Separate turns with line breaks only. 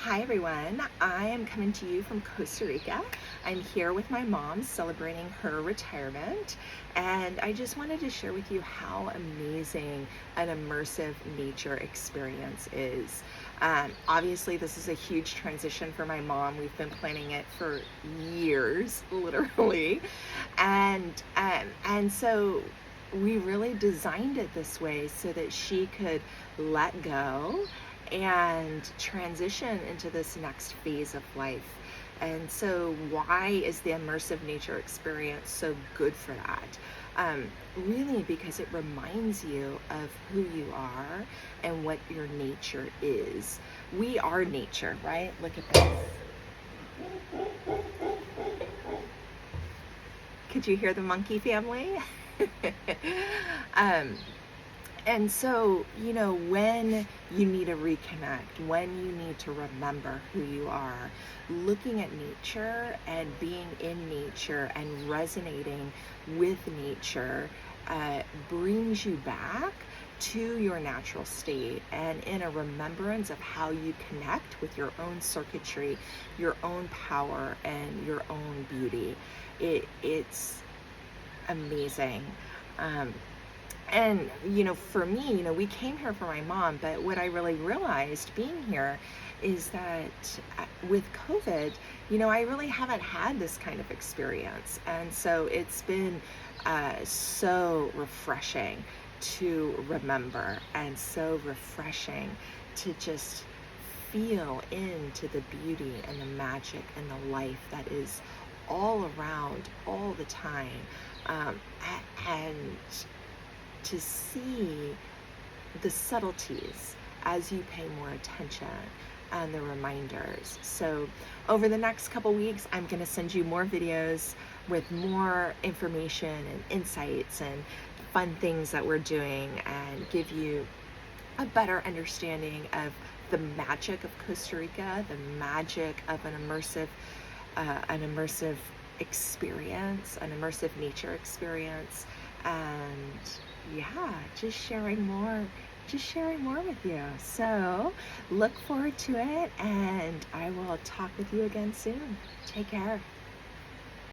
Hi everyone, I am coming to you from Costa Rica. I'm here with my mom celebrating her retirement, and I just wanted to share with you how amazing an immersive nature experience is. Obviously, this is a huge transition for my mom. We've been planning it for years, literally, and so we really designed it this way so that she could let go and transition into this next phase of life. And so, why is the immersive nature experience so good for that? Really, because it reminds you of who you are and what your nature is. We are nature, right? Look at this. Could you hear the monkey family? um, And so, when you need to reconnect, when you need to remember who you are, looking at nature and being in nature and resonating with nature brings you back to your natural state and in a remembrance of how you connect with your own circuitry, your own power, and your own beauty. It's amazing. Um, and, for me, we came here for my mom, but what I really realized being here is that with COVID, I really haven't had this kind of experience. And so it's been so refreshing to remember and so refreshing to just feel into the beauty and the magic and the life that is all around all the time. Um, and to see the subtleties as you pay more attention and the reminders. So over the next couple weeks, I'm going to send you more videos with more information and insights and fun things that we're doing and give you a better understanding of the magic of Costa Rica, the magic of an immersive experience, an immersive nature experience, and yeah, just sharing more with you. So look forward to it, and I will talk with you again soon. Take care.